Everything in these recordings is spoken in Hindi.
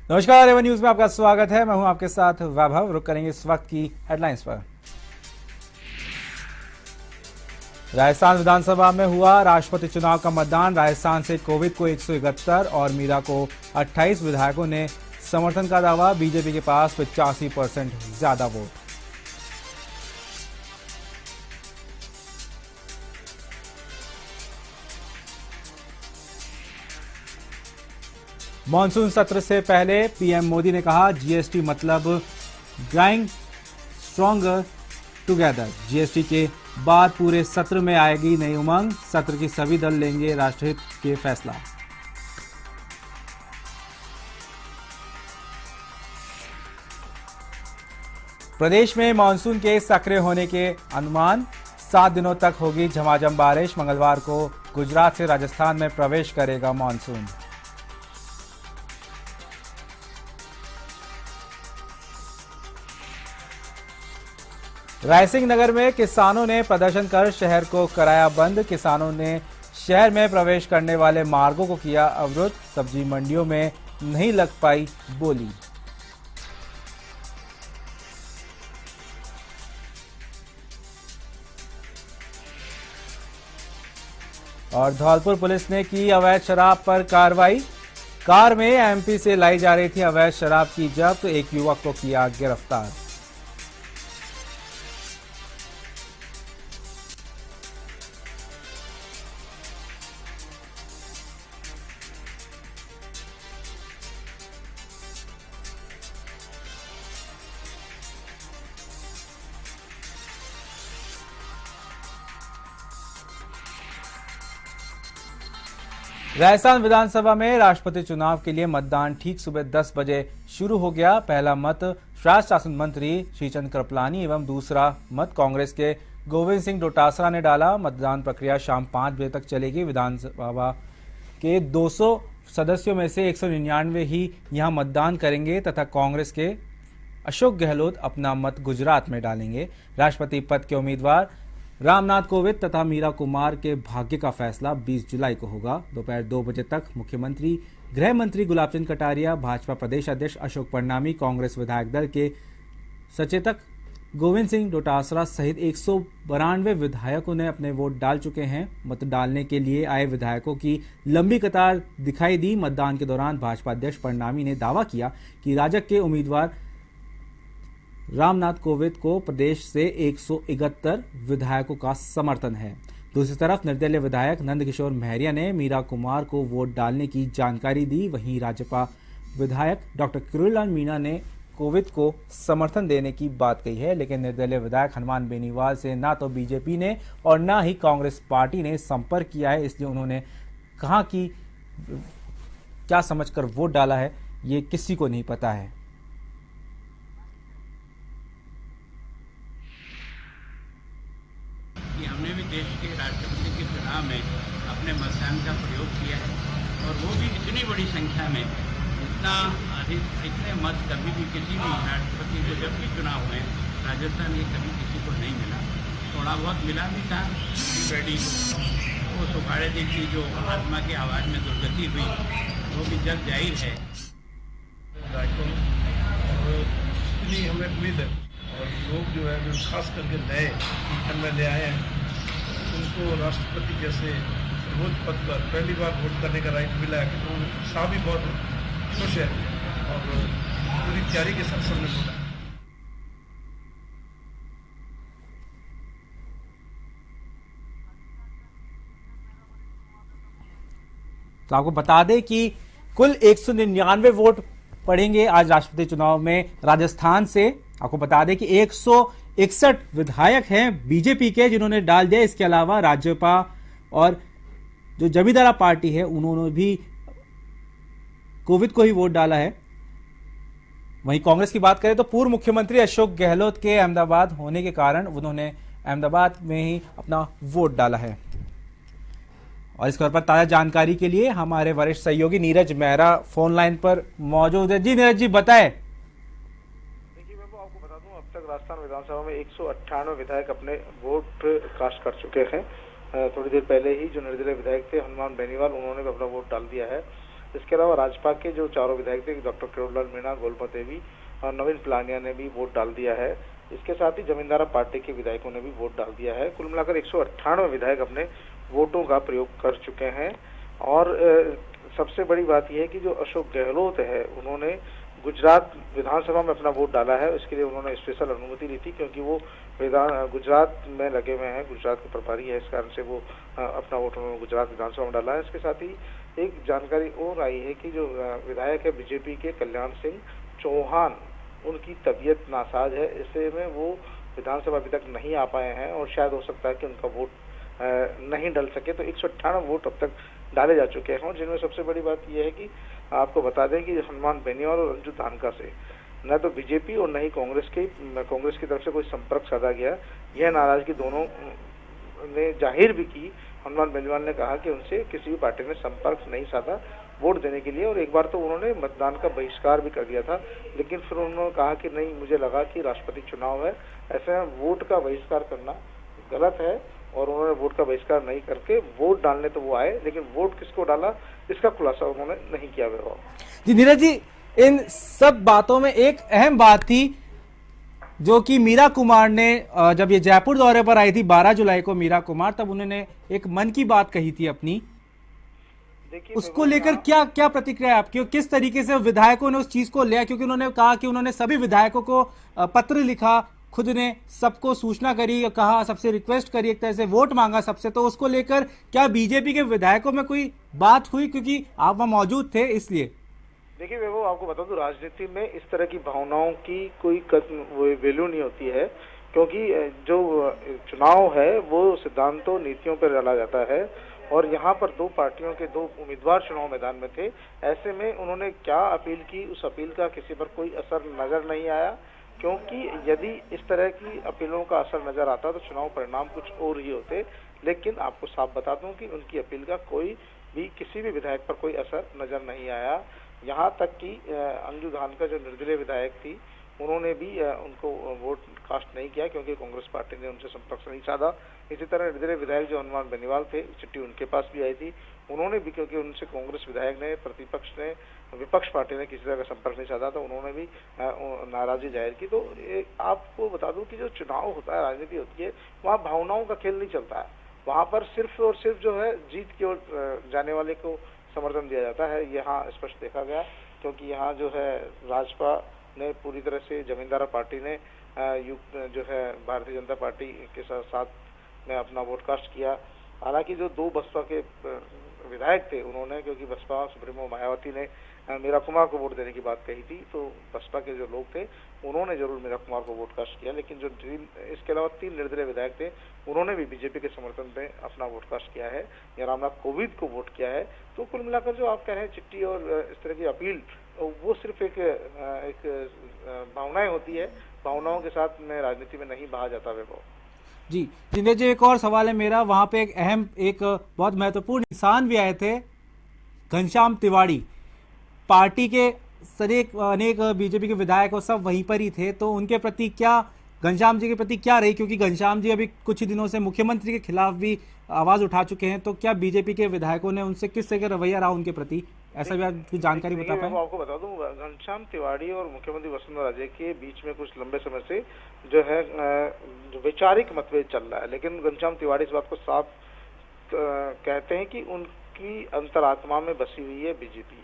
नमस्कार, एवन न्यूज में आपका स्वागत है। मैं हूं आपके साथ वैभव। रुक करेंगे इस वक्त की हेडलाइंस पर। राजस्थान विधानसभा में हुआ राष्ट्रपति चुनाव का मतदान। राजस्थान से कोविद को 171 और मीरा को 28 विधायकों ने समर्थन का दावा। बीजेपी के पास 85% ज्यादा वोट। मॉनसून सत्र से पहले पीएम मोदी ने कहा, जीएसटी मतलब ग्राइंड स्ट्रॉन्गर टुगेदर। जीएसटी के बाद पूरे सत्र में आएगी नई उमंग। सत्र की सभी दल लेंगे राष्ट्रहित के फैसला। प्रदेश में मानसून के सक्रिय होने के अनुमान। 7 दिनों तक होगी झमाझम बारिश। मंगलवार को गुजरात से राजस्थान में प्रवेश करेगा मानसून। रायसिंह नगर में किसानों ने प्रदर्शन कर शहर को कराया बंद। किसानों ने शहर में प्रवेश करने वाले मार्गों को किया अवरुद्ध। सब्जी मंडियों में नहीं लग पाई बोली। और धौलपुर पुलिस ने की अवैध शराब पर कार्रवाई। कार में एमपी से लाई जा रही थी अवैध शराब की जब्त। एक युवक को किया गिरफ्तार। राजस्थान विधानसभा में राष्ट्रपति चुनाव के लिए मतदान ठीक सुबह 10 बजे शुरू हो गया। पहला मत राज्य शासन मंत्री श्रीचंद कृपलानी एवं दूसरा मत कांग्रेस के गोविंद सिंह डोटासरा ने डाला। मतदान प्रक्रिया शाम 5 बजे तक चलेगी। विधानसभा के 200 सदस्यों में से 199 ही यहां मतदान करेंगे तथा कांग्रेस के अशोक गहलोत अपना मत गुजरात में डालेंगे। राष्ट्रपति पद के उम्मीदवार रामनाथ कोविंद तथा मीरा कुमार के भाग्य का फैसला 20 जुलाई को होगा। दोपहर 2 बजे तक मुख्यमंत्री, गृह मंत्री गुलाबचंद कटारिया, भाजपा प्रदेश अध्यक्ष अशोक परनामी, कांग्रेस विधायक दल के सचेतक गोविंद सिंह डोटासरा सहित 192 विधायकों ने अपने वोट डाल चुके हैं। मत डालने के लिए आए विधायकों की लंबी कतार दिखाई दी। मतदान के दौरान भाजपा अध्यक्ष परनामी ने दावा किया कि राजग के उम्मीदवार रामनाथ कोविंद को प्रदेश से 171 विधायकों का समर्थन है। दूसरी तरफ निर्दलीय विधायक नंदकिशोर महरिया ने मीरा कुमार को वोट डालने की जानकारी दी। वहीं राज्यपाल विधायक डॉक्टर किरोड़ीलाल मीणा ने कोविंद को समर्थन देने की बात कही है, लेकिन निर्दलीय विधायक हनुमान बेनीवाल से ना तो बीजेपी ने और ना ही कांग्रेस पार्टी ने संपर्क किया है। इसलिए उन्होंने कहा कि क्या समझकर वोट डाला है ये किसी को नहीं पता है। हमने भी देश के राष्ट्रपति के चुनाव में अपने मतदान का प्रयोग किया है और वो भी इतनी बड़ी संख्या में, इतने मत कभी भी किसी भी राष्ट्रपति को जब भी चुनाव हुए राजस्थान ये कभी किसी को नहीं मिला। थोड़ा बहुत मिला भी था रेडी को, वो सुखाड़े दी थी जो आत्मा की आवाज़ में दुर्गति हुई, वो भी जग जाहिर है। इतनी हमें उम्मीद है और लोग जो है जो खास करके नए एमएलए आए हैं उनको राष्ट्रपति जैसे सर्वोच्च पद पर पहली बार वोट करने का राइट मिला है, तो उत्साह भी बहुत खुश है और पूरी तैयारी के साथ सबने बोला। तो आपको बता दें कि कुल 199 वोट पड़ेंगे आज राष्ट्रपति चुनाव में राजस्थान से। आपको बता दें कि 161 विधायक हैं बीजेपी के जिन्होंने डाल दिया। इसके अलावा राज्यपा और जो जमींदारा पार्टी है उन्होंने भी कोविद को ही वोट डाला है। वहीं कांग्रेस की बात करें तो पूर्व मुख्यमंत्री अशोक गहलोत के अहमदाबाद होने के कारण उन्होंने अहमदाबाद में ही अपना वोट डाला है। और इस खबर पर ताजा जानकारी के लिए हमारे वरिष्ठ सहयोगी नीरज मेहरा फोन लाइन पर मौजूद है। जी नीरज जी, बताएं। देखिए मैं आपको बता दूं, अब तक राजस्थान विधानसभा में 198 विधायक अपने वोट कास्ट कर चुके हैं। थोड़ी देर पहले ही जो निर्दलीय विधायक थे हनुमान बेनीवाल, उन्होंने भी अपना वोट डाल दिया है। इसके अलावा राजपा के जो चारों विधायक थे, डॉक्टर किरोड़लाल मीणा, गोलमा देवी और नवीन पलानिया ने भी वोट डाल दिया है। इसके साथ ही जमींदारा पार्टी के विधायकों ने भी वोट डाल दिया है। कुल मिलाकर 198 विधायक अपने वोटों का प्रयोग कर चुके हैं। और सबसे बड़ी बात यह है कि जो अशोक गहलोत है, उन्होंने गुजरात विधानसभा में अपना वोट डाला है। इसके लिए उन्होंने स्पेशल अनुमति ली थी, क्योंकि वो गुजरात में लगे हुए हैं, गुजरात के प्रभारी है, इस कारण से वो अपना वोट उन्होंने गुजरात विधानसभा में डाला है। इसके साथ ही एक जानकारी और आई है कि जो विधायक है बीजेपी के कल्याण सिंह चौहान, उनकी तबीयत नासाज है, ऐसे में वो विधानसभा अभी तक नहीं आ पाए हैं और शायद हो सकता है कि उनका वोट नहीं डल सके। तो 198 वोट अब तक डाले जा चुके हैं, जिनमें सबसे बड़ी बात यह है कि आपको बता दें कि हनुमान बेनीवाल और रंजू धानका से न तो बीजेपी और न ही कांग्रेस की तरफ से कोई संपर्क साधा गया। यह नाराजगी दोनों ने जाहिर भी की। हनुमान बेनीवाल ने कहा कि उनसे किसी भी पार्टी ने संपर्क नहीं साधा वोट देने के लिए, और एक बार तो उन्होंने मतदान का बहिष्कार भी कर दिया था, लेकिन फिर उन्होंने कहा कि नहीं, मुझे लगा कि राष्ट्रपति चुनाव है, ऐसे में वोट का बहिष्कार करना गलत है, और उन्होंने वोट का बहिष्कार नहीं करके वोट डालने तो वो आए, लेकिन वोट किसको डाला इसका खुलासा उन्होंने नहीं किया। जी नीरज जी, इन सब बातों में एक अहम बात थी जो कि मीरा कुमार ने जब ये जयपुर दौरे पर आई थी 12 जुलाई को मीरा कुमार, तब उन्होंने एक मन की बात कही थी अपनी। उसको लेकर क्या क्या प्रतिक्रिया है आपकी, और किस तरीके से विधायकों ने उस चीज को लिया? क्योंकि उन्होंने कहा कि उन्होंने सभी विधायकों को पत्र लिखा, खुद ने सबको सूचना करी और कहा, सबसे रिक्वेस्ट करी, एक तरह से वोट मांगा सबसे। तो उसको लेकर क्या बीजेपी के विधायकों में कोई बात हुई, क्योंकि आप वहां मौजूद थे इसलिए? देखिए वैभव, आपको बता दूं, राजनीति में इस तरह की भावनाओं की कोई वैल्यू नहीं होती है, क्योंकि जो चुनाव है वो सिद्धांतों नीतियों पर डाला जाता है, और यहाँ पर दो पार्टियों के दो उम्मीदवार चुनाव मैदान में थे। ऐसे में उन्होंने क्या अपील की, उस अपील का किसी पर कोई असर नजर नहीं आया, क्योंकि यदि इस तरह की अपीलों का असर नजर आता तो चुनाव परिणाम कुछ और ही होते। लेकिन आपको साफ बता दूं कि उनकी अपील का कोई भी किसी भी विधायक पर कोई असर नजर नहीं आया। यहाँ तक कि अंजू धानका जो निर्दलीय विधायक थी, उन्होंने भी उनको वोट कास्ट नहीं किया, क्योंकि कांग्रेस पार्टी ने उनसे संपर्क नहीं साधा। इसी तरह निर्दलीय विधायक जो हनुमान बेनीवाल थे, चिट्ठी उनके पास भी आई थी, उन्होंने भी, क्योंकि उनसे कांग्रेस विधायक ने, प्रतिपक्ष ने, विपक्ष पार्टी ने किसी तरह का संपर्क नहीं साधा, तो उन्होंने भी नाराजगी जाहिर की। तो आपको बता दूं कि जो चुनाव होता है, राजनीति होती है, वहाँ भावनाओं का खेल नहीं चलता है। वहाँ पर सिर्फ और सिर्फ जो है जीत की ओर जाने वाले को समर्थन दिया जाता है। यहाँ स्पष्ट देखा गया, क्योंकि यहाँ जो है राजपा ने पूरी तरह से, जमींदारा पार्टी ने जो है भारतीय जनता पार्टी के साथ में अपना वोट कास्ट किया। हालांकि जो दो बसपा के विधायक थे, उन्होंने, क्योंकि बसपा सुप्रीमो मायावती ने मीरा कुमार को वोट देने की बात कही थी, तो बसपा के जो लोग थे उन्होंने जरूर मीरा कुमार को वोट कास्ट किया। लेकिन जो इसके अलावा 3 निर्दलीय विधायक थे, उन्होंने भी बीजेपी के समर्थन में अपना वोट कास्ट किया है या रामनाथ कोविंद को वोट किया है। तो कुल मिलाकर जो आप कह रहे हैं चिट्ठी और इस तरह की अपील, वो सिर्फ एक भावनाएं होती है। भावनाओं के साथ में राजनीति में नहीं बहा जाता वैभव। जी जिंदर जी, एक और सवाल है मेरा। वहां पे एक बहुत महत्वपूर्ण इंसान भी आए थे, घनश्याम तिवाड़ी। पार्टी के अनेक बीजेपी के विधायक और सब वहीं पर ही थे, तो उनके प्रति क्या, घनश्याम जी के प्रति क्या रही? क्योंकि घनश्याम जी अभी कुछ ही दिनों से मुख्यमंत्री के खिलाफ भी आवाज उठा चुके हैं, तो क्या बीजेपी के विधायकों ने उनसे किस तरह का रवैया रहा उनके प्रति, ऐसा भी आप जानकारी बता पाए? आपको बता दूं, घनश्याम तिवाड़ी और मुख्यमंत्री वसुंधरा राजे के बीच में कुछ लंबे समय से जो है वैचारिक मतभेद चल रहा है। लेकिन घनश्याम तिवाड़ी इस बात को साफ कहते हैं कि उनकी अंतरात्मा में बसी हुई है बीजेपी।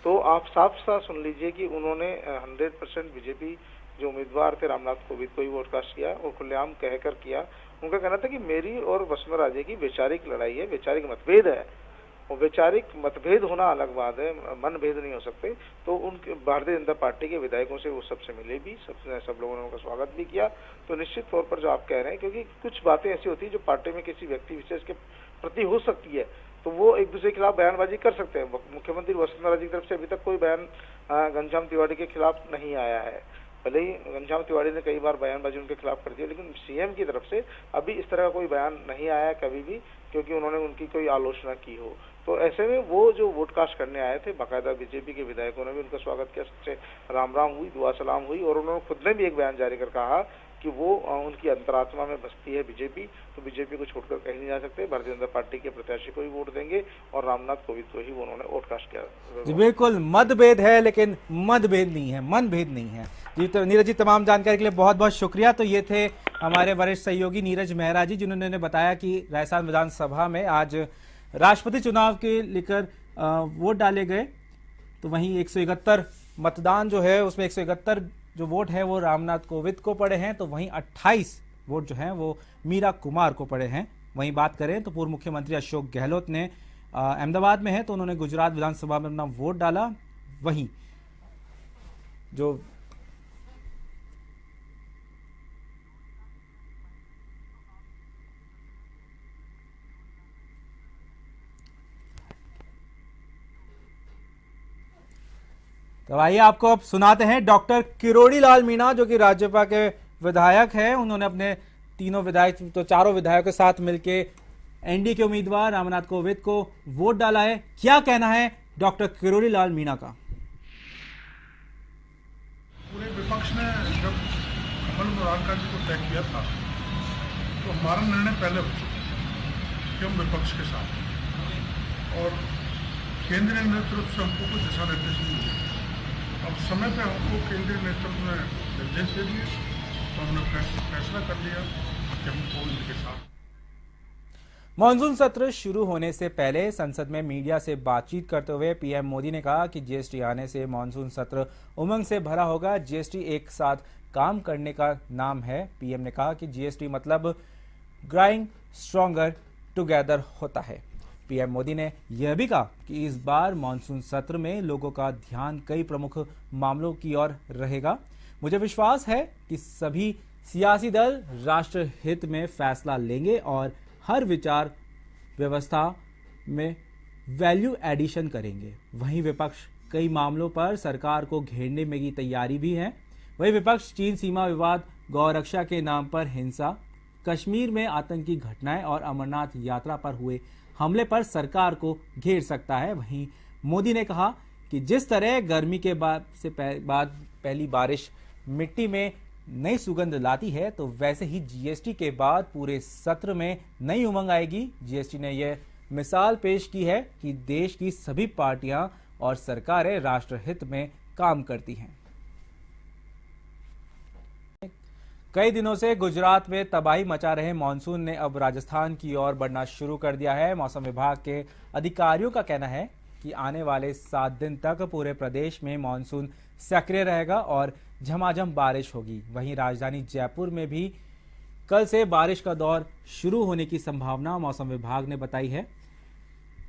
तो आप साफ साफ सुन लीजिए कि उन्होंने 100% बीजेपी जो उम्मीदवार थे रामनाथ कोविंद को ही वोट कास्ट किया, और खुलेआम कहकर किया। उनका कहना था कि मेरी और वसुंधरा राजे की वैचारिक लड़ाई है, वैचारिक मतभेद है, और वैचारिक मतभेद होना अलग बात है, मनभेद नहीं हो सकते। तो उनके भारतीय जनता पार्टी के विधायकों से वो सबसे मिले भी, सब लोगों ने उनका स्वागत भी किया। तो निश्चित तौर पर जो आप कह रहे हैं, क्योंकि कुछ बातें ऐसी होती है जो पार्टी में किसी व्यक्ति विशेष के प्रति हो सकती है, तो वो एक दूसरे के खिलाफ बयानबाजी कर सकते हैं। मुख्यमंत्री वसुंधरा राजे की तरफ से अभी तक कोई बयान घनश्याम तिवाड़ी के खिलाफ नहीं आया है। भले ही घनश्याम तिवाड़ी ने कई बार बयानबाजी उनके खिलाफ कर दी, लेकिन सीएम की तरफ से अभी इस तरह का कोई बयान नहीं आया कभी भी, क्योंकि उन्होंने उनकी कोई आलोचना की हो। तो ऐसे में वो जो वोट कास्ट करने आए थे, बाकायदा बीजेपी के विधायकों ने भी उनका स्वागत किया, सबसे राम राम हुई, दुआ सलाम हुई, और उन्होंने खुद ने भी एक बयान जारी कर कहा कि वो उनकी अंतरात्मा में बसती है बीजेपी, तो बीजेपी को छोड़कर कहीं नहीं जा सकते। भारतीय जनता पार्टी के प्रत्याशी को ही वोट देंगे और रामनाथ कोविंद को ही उन्होंने वोट कास्ट किया। जी बिल्कुल, मतभेद है लेकिन मतभेद नहीं है, मनभेद नहीं है। जी तो नीरज जी, तमाम जानकारी के लिए बहुत बहुत शुक्रिया। तो ये थे हमारे वरिष्ठ सहयोगी नीरज मेहरा जी, जिन्होंने बताया कि राजस्थान विधानसभा में आज राष्ट्रपति चुनाव के लेकर वोट डाले गए। तो वहीं 171 मतदान जो है उसमें 171 जो वोट है वो रामनाथ कोविंद को पड़े हैं, तो वहीं 28 वोट जो हैं वो मीरा कुमार को पड़े हैं। वहीं बात करें तो पूर्व मुख्यमंत्री अशोक गहलोत ने अहमदाबाद में है तो उन्होंने गुजरात विधानसभा में अपना वोट डाला। वहीं जो तो आइए आपको अब सुनाते हैं डॉक्टर किरोड़ी लाल मीणा, जो कि राज्यसभा के विधायक हैं। उन्होंने अपने चारों विधायकों के साथ मिलकर एनडीए के उम्मीदवार रामनाथ कोविंद को वोट डाला है। क्या कहना है डॉक्टर किरोड़ी लाल मीणा का? पूरे विपक्ष ने जब कमल मुरारका जी को तय किया था तो हमारा निर्णय पहले हो चुका कि हम विपक्ष के साथ, और केंद्रीय नेतृत्व से हमको कुछ दिशा निर्देश नहीं मिले। अब समय पे हमको केंद्रीय नेतृत्व ने निर्देश दे दिए तो हमने फैसला कर लिया कि हम कोविंद के साथ। मॉनसून सत्र शुरू होने से पहले संसद में मीडिया से बातचीत करते हुए पीएम मोदी ने कहा कि जीएसटी आने से मॉनसून सत्र उमंग से भरा होगा। जीएसटी एक साथ काम करने का नाम है। पीएम ने कहा कि जीएसटी मतलब ग्राइंग स्ट्रॉन्गर टुगेदर होता है। पीएम मोदी ने यह भी कहा कि इस बार मॉनसून सत्र में लोगों का ध्यान कई प्रमुख मामलों की ओर रहेगा। मुझे विश्वास है कि सभी सियासी दल राष्ट्र हित में फैसला लेंगे और हर विचार व्यवस्था में वैल्यू एडिशन करेंगे। वहीं विपक्ष कई मामलों पर सरकार को घेरने में की तैयारी भी है। वहीं विपक्ष चीन सीमा विवाद, गौरक्षा के नाम पर हिंसा, कश्मीर में आतंकी घटनाएं और अमरनाथ यात्रा पर हुए हमले पर सरकार को घेर सकता है। वहीं मोदी ने कहा कि जिस तरह गर्मी के बाद पहली बारिश मिट्टी में नई सुगंध लाती है, तो वैसे ही जीएसटी के बाद पूरे सत्र में नई उमंग आएगी। जीएसटी ने यह मिसाल पेश की है कि देश की सभी पार्टियां और सरकारें राष्ट्रहित में काम करती हैं। कई दिनों से गुजरात में तबाही मचा रहे मानसून ने अब राजस्थान की ओर बढ़ना शुरू कर दिया है। मौसम विभाग के अधिकारियों का कहना है कि आने वाले 7 दिन तक पूरे प्रदेश में मानसून सक्रिय रहेगा और झमाझम बारिश होगी। वहीं राजधानी जयपुर में भी कल से बारिश का दौर शुरू होने की संभावना मौसम विभाग ने बताई है।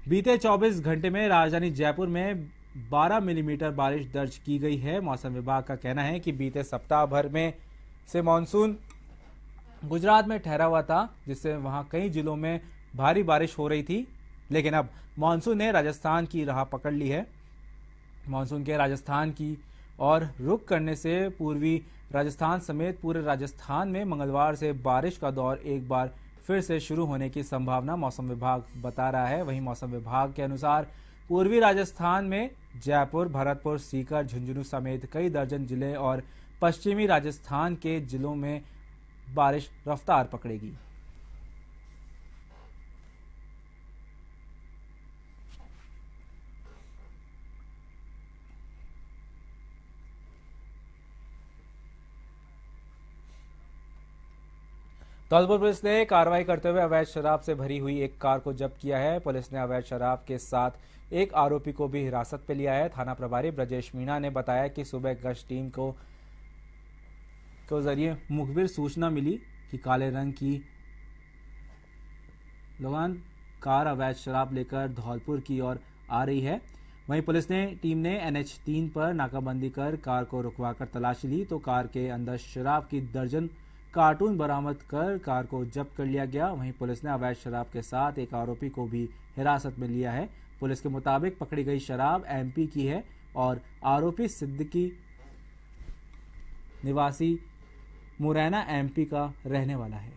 बीते 24 घंटे में राजधानी जयपुर में 12 मिलीमीटर बारिश दर्ज की गई है। मौसम विभाग का कहना है कि बीते सप्ताह भर में से मानसून गुजरात में ठहरा हुआ था, जिससे वहां कई जिलों में भारी बारिश हो रही थी, लेकिन अब मानसून ने राजस्थान की राह पकड़ ली है। मानसून के राजस्थान की और रुख करने से पूर्वी राजस्थान समेत पूरे राजस्थान में मंगलवार से बारिश का दौर एक बार फिर से शुरू होने की संभावना मौसम विभाग बता रहा है। वहीं मौसम विभाग के अनुसार पूर्वी राजस्थान में जयपुर, भरतपुर, सीकर, झुंझुनू समेत कई दर्जन जिले और पश्चिमी राजस्थान के जिलों में बारिश रफ्तार पकड़ेगी। धौलपुर पुलिस ने कार्रवाई करते हुए अवैध शराब से भरी हुई एक कार को जब्त किया है। पुलिस ने अवैध शराब के साथ एक आरोपी को भी हिरासत में लिया है। थाना प्रभारी ब्रजेश मीणा ने बताया कि सुबह गश्त टीम को जरिए मुखबिर सूचना मिली कि काले रंग की लोगान कार अवैध शराब लेकर धौलपुर की ओर आ रही है। वहीं पुलिस टीम ने NH3 पर नाकाबंदी कर कार को रुकवाकर तलाशी ली तो कार के अंदर शराब की दर्जन कार्टून बरामद कर कार को जब्त कर लिया गया। वहीं पुलिस ने अवैध शराब के साथ एक आरोपी को भी हिरासत में लिया है। पुलिस के मुताबिक पकड़ी गई शराब MP की है और आरोपी सिद्दीकी निवासी मुरैना MP का रहने वाला है।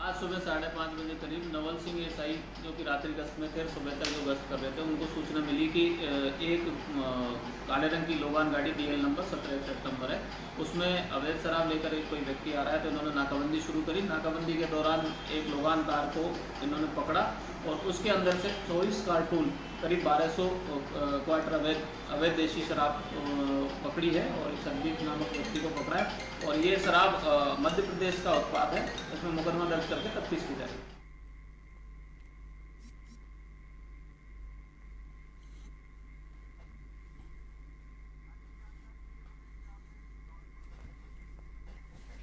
आज सुबह 5:30 बजे करीब नवल सिंह एसआई जो कि रात्रि गश्त में थे, सुबह तक जो गश्त कर रहे थे, उनको सूचना मिली कि एक काले रंग की लोगान गाड़ी DL नंबर 1761 नंबर है, उसमें अवैध शराब लेकर एक कोई व्यक्ति आ रहा है। तो इन्होंने नाकाबंदी शुरू करी। नाकाबंदी के दौरान एक लोगान कार को इन्होंने पकड़ा और उसके अंदर से 24 कार्टून करीब 1200 क्वार्टर अवैध देशी शराब पकड़ी है और एक संदीप नामक व्यक्ति को पकड़ा है। और ये शराब मध्य प्रदेश का उत्पाद है। इसमें मुकदमा दर्ज करके तफ्तीश की जाएगी।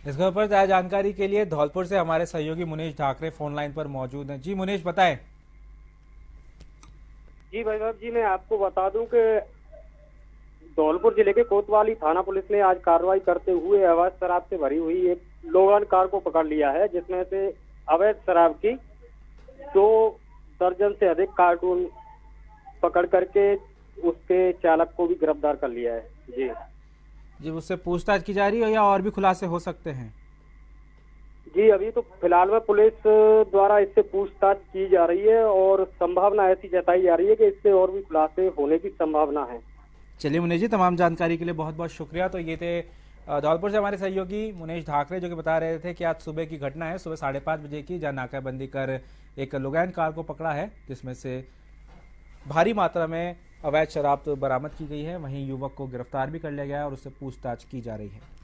इस खबर पर ज्यादा जानकारी के लिए धौलपुर से हमारे सहयोगी मुनीश ढाकरे फोन लाइन पर मौजूद हैं। जी मुनीश, बताएं। जी वैभव जी, मैं आपको बता दूं कि धौलपुर जिले के कोतवाली थाना पुलिस ने आज कार्रवाई करते हुए अवैध शराब से भरी हुई एक लोगान कार को पकड़ लिया है, जिसमें से अवैध शराब की 2 दर्जन से अधिक कार्टून पकड़ करके उसके चालक को भी गिरफ्तार कर लिया है। जी, उससे पूछताछ की जा रही है या और भी खुलासे हो सकते हैं? जी, अभी तो फिलहाल में पुलिस द्वारा इससे पूछताछ की जा रही है और संभावना ऐसी जताई जा रही है कि इससे और भी खुलासे होने की संभावना है। चलिए मुनीश जी, तमाम जानकारी के लिए बहुत बहुत शुक्रिया। तो ये थे धौलपुर से हमारे सहयोगी मुनीश ढाकरे, जो कि बता रहे थे कि आज सुबह की घटना है, सुबह 5:30 बजे की, जहां नाकाबंदी कर एक लोगान कार को पकड़ा है, जिसमें से भारी मात्रा में अवैध शराब तो बरामद की गई है। वहीं युवक को गिरफ्तार भी कर लिया गया है और उससे पूछताछ की जा रही है।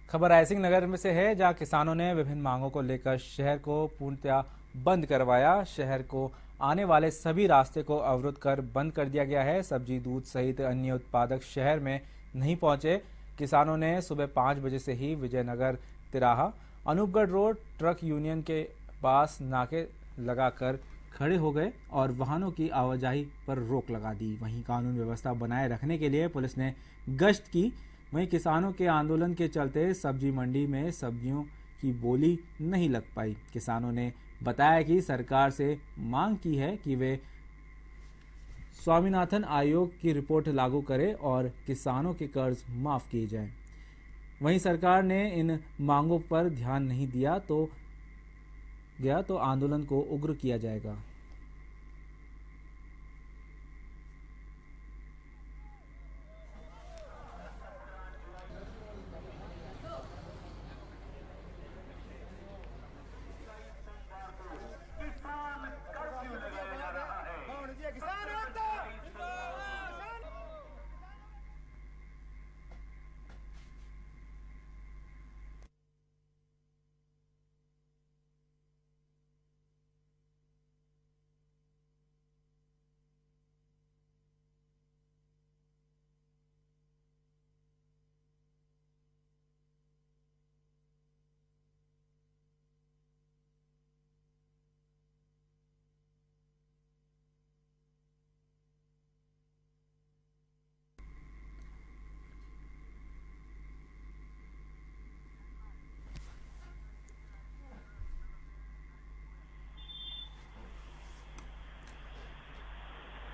खबर रायसिंह नगर में से है, जहां किसानों ने विभिन्न मांगों को लेकर शहर को पूर्णतया बंद करवाया। शहर को आने वाले सभी रास्ते को अवरुद्ध कर बंद कर दिया गया है। सब्जी, दूध सहित अन्य उत्पादक शहर में नहीं पहुंचे। किसानों ने सुबह 5 बजे से ही विजयनगर तिराहा, अनूपगढ़ रोड, ट्रक यूनियन के पास नाके लगाकर खड़े हो गए और वाहनों की आवाजाही पर रोक लगा दी। वहीं कानून व्यवस्था बनाए रखने के लिए पुलिस ने गश्त की। वहीं किसानों के आंदोलन के चलते सब्जी मंडी में सब्जियों की बोली नहीं लग पाई। किसानों ने बताया कि सरकार से मांग की है कि वे स्वामीनाथन आयोग की रिपोर्ट लागू करे और किसानों के कर्ज माफ किए जाएं। वहीं सरकार ने इन मांगों पर ध्यान नहीं दिया तो आंदोलन को उग्र किया जाएगा।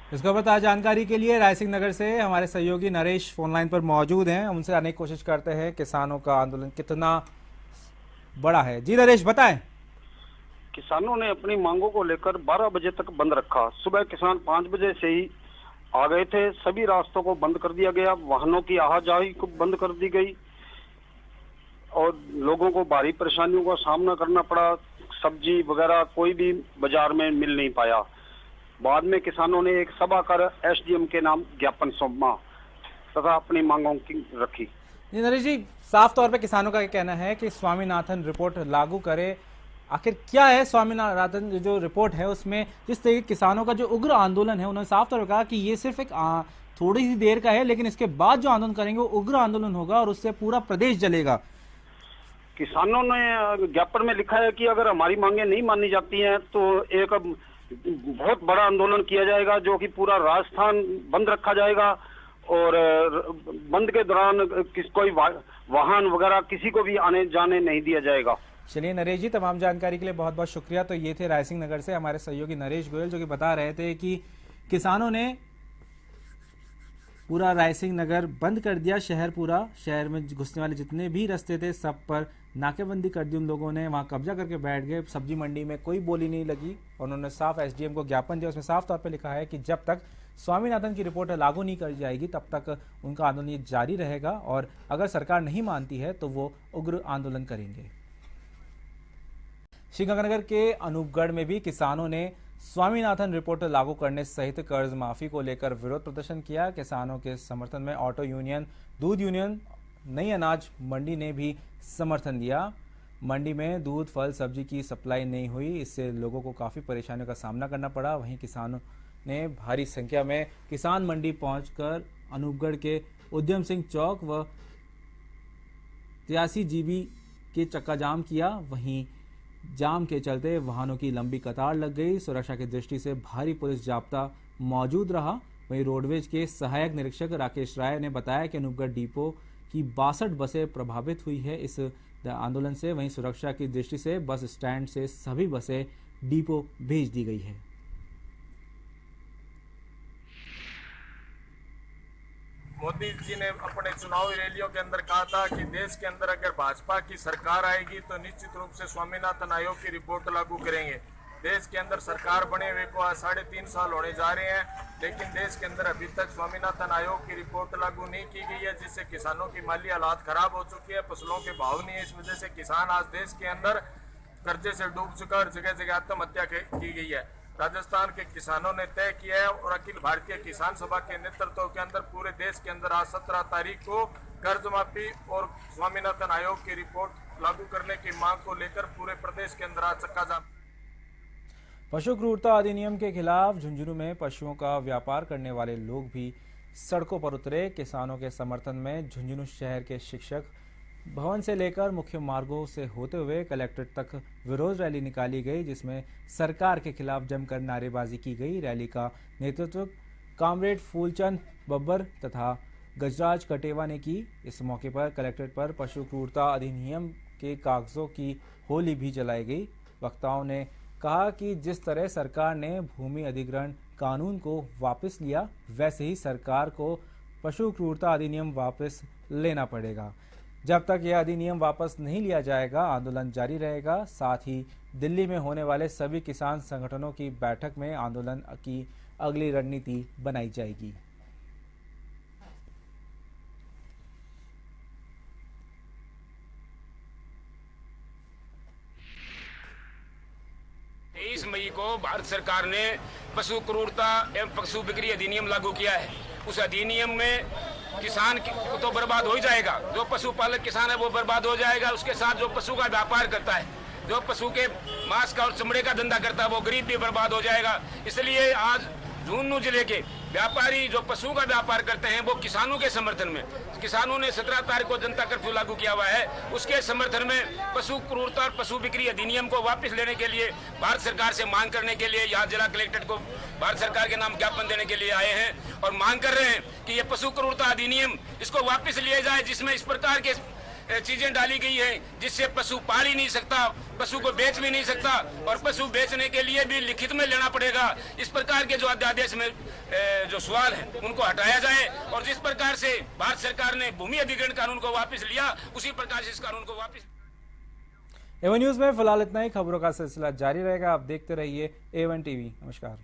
इस खबर ताज़ा जानकारी के लिए रायसिंह नगर से हमारे सहयोगी नरेश फोन लाइन पर मौजूद हैं। उनसे आने की कोशिश करते हैं किसानों का आंदोलन कितना बड़ा है। जी नरेश, बताएं। किसानों ने अपनी मांगों को लेकर 12 बजे तक बंद रखा। सुबह किसान 5 बजे से ही आ गए थे। सभी रास्तों को बंद कर दिया गया, वाहनों की आवाजाही को बंद कर दी गई और लोगों को भारी परेशानियों का सामना करना पड़ा। सब्जी वगैरह कोई भी बाजार में मिल नहीं पाया। बाद में किसानों ने एक सभा कर SDM के नाम ज्ञापन सौंपा तथा अपनी मांगों की रखी। जी नरेश जी, साफ तौर पे किसानों का कहना है कि स्वामीनाथन रिपोर्ट लागू करे। आखिर क्या है स्वामीनाथन जो रिपोर्ट है, उसमें जिस तरीके किसानों का जो उग्र आंदोलन है, उन्होंने साफ तौर पर कहा कि ये सिर्फ एक थोड़ी सी देर का है, लेकिन इसके बाद जो आंदोलन करेंगे वो उग्र आंदोलन होगा और उससे पूरा प्रदेश जलेगा। किसानों ने ज्ञापन में लिखा है कि अगर हमारी मांगे नहीं मानी जाती हैं तो एक बहुत बड़ा आंदोलन किया जाएगा, जो कि पूरा राजस्थान बंद रखा जाएगा और बंद के दौरान कोई वाहन वगैरह किसी को भी आने जाने नहीं दिया जाएगा। चलिए नरेश जी, तमाम जानकारी के लिए बहुत बहुत शुक्रिया। तो ये थे रायसिंह नगर से हमारे सहयोगी नरेश गोयल, जो कि बता रहे थे कि किसानों ने पूरा रायसिंह नगर बंद कर दिया। शहर में घुसने वाले जितने भी रास्ते थे सब पर नाकेबंदी कर दी उन लोगों ने, वहां कब्जा करके बैठ गए। सब्जी मंडी में कोई बोली नहीं लगी और उन्होंने साफ एसडीएम को ज्ञापन दिया। उसमें साफ तौर पर लिखा है कि जब तक स्वामीनाथन की रिपोर्ट लागू नहीं कर जाएगी तब तक उनका आंदोलन जारी रहेगा और अगर सरकार नहीं मानती है तो वो उग्र आंदोलन करेंगे। श्रीगंगानगर के अनूपगढ़ में भी किसानों ने स्वामीनाथन रिपोर्ट लागू करने सहित कर्ज माफी को लेकर विरोध प्रदर्शन किया। किसानों के समर्थन में ऑटो यूनियन, दूध यूनियन, नई अनाज मंडी ने भी समर्थन दिया। मंडी में दूध, फल, सब्जी की सप्लाई नहीं हुई, इससे लोगों को काफी परेशानियों का सामना करना पड़ा। वहीं किसानों ने भारी संख्या में किसान मंडी पहुंचकर अनूपगढ़ के उद्यम सिंह चौक व 83 GB के चक्का जाम किया। वहीं जाम के चलते वाहनों की लंबी कतार लग गई। सुरक्षा की दृष्टि से भारी पुलिस जाब्ता मौजूद रहा। वहीं रोडवेज के सहायक निरीक्षक राकेश राय ने बताया कि अनूपगढ़ डिपो की 62 बसें प्रभावित हुई है इस आंदोलन से। वहीं सुरक्षा की दृष्टि से बस स्टैंड से सभी बसें डिपो भेज दी गई है। मोदी जी ने अपने चुनावी रैलियों के अंदर कहा था कि देश के अंदर अगर भाजपा की सरकार आएगी तो निश्चित रूप से स्वामीनाथन आयोग की रिपोर्ट लागू करेंगे। देश के अंदर सरकार बने हुए को 3.5 साल होने जा रहे हैं, लेकिन देश के अंदर अभी तक स्वामीनाथन आयोग की रिपोर्ट लागू नहीं की गई है, जिससे किसानों की माली हालात खराब हो चुकी है, फसलों के भाव नहीं है। इस वजह से किसान आज देश के अंदर कर्जे से डूब चुका और जगह जगह आत्महत्या की गई है। राजस्थान के किसानों ने तय किया है और अखिल भारतीय किसान सभा के नेतृत्व के अंदर पूरे देश के अंदर आज 17 तारीख को कर्ज माफी और स्वामीनाथन आयोग की रिपोर्ट लागू करने की मांग को लेकर पूरे प्रदेश के अंदर आज चक्का जाम। पशु क्रूरता अधिनियम के खिलाफ झुंझुनू में पशुओं का व्यापार करने वाले लोग भी सड़कों पर उतरे। किसानों के समर्थन में झुंझुनू शहर के शिक्षक भवन से लेकर मुख्य मार्गों से होते हुए कलेक्ट्रेट तक विरोध रैली निकाली गई, जिसमें सरकार के खिलाफ जमकर नारेबाजी की गई। रैली का नेतृत्व कामरेड फूलचंद बब्बर तथा गजराज कटेवा ने की। इस मौके पर कलेक्ट्रेट पर पशु क्रूरता अधिनियम के कागजों की होली भी जलाई गई। वक्ताओं ने कहा कि जिस तरह सरकार ने भूमि अधिग्रहण कानून को वापस लिया, वैसे ही सरकार को पशु क्रूरता अधिनियम वापस लेना पड़ेगा। जब तक यह अधिनियम वापस नहीं लिया जाएगा आंदोलन जारी रहेगा। साथ ही दिल्ली में होने वाले सभी किसान संगठनों की बैठक में आंदोलन की अगली रणनीति बनाई जाएगी। मई को भारत सरकार ने पशु क्रूरता एवं पशु बिक्री अधिनियम लागू किया है। उस अधिनियम में किसान को तो बर्बाद हो ही जाएगा, जो पशुपालक किसान है वो बर्बाद हो जाएगा। उसके साथ जो पशु का व्यापार करता है, जो पशु के मांस का और चमड़े का धंधा करता है, वो गरीब भी बर्बाद हो जाएगा। इसलिए आज झुंझुनू जिले के व्यापारी जो पशु का व्यापार करते हैं वो किसानों के समर्थन में, किसानों ने 17 तारीख को जनता कर्फ्यू लागू किया हुआ है, उसके समर्थन में पशु क्रूरता और पशु बिक्री अधिनियम को वापस लेने के लिए भारत सरकार से मांग करने के लिए यहाँ जिला कलेक्ट्रेट को भारत सरकार के नाम ज्ञापन देने के लिए आए हैं और मांग कर रहे हैं कि ये पशु क्रूरता अधिनियम इसको वापस लिया जाए, जिसमें इस प्रकार के चीजें डाली गई हैं जिससे पशु पाल ही नहीं सकता, पशु को बेच भी नहीं सकता और पशु बेचने के लिए भी लिखित में लेना पड़ेगा। इस प्रकार के जो अध्यादेश में जो सवाल है उनको हटाया जाए और जिस प्रकार से भारत सरकार ने भूमि अधिग्रहण कानून को वापस लिया उसी प्रकार से इस कानून को वापस। A1 न्यूज में फिलहाल इतना ही। खबरों का सिलसिला जारी रहेगा, आप देखते रहिए A1 टीवी। नमस्कार।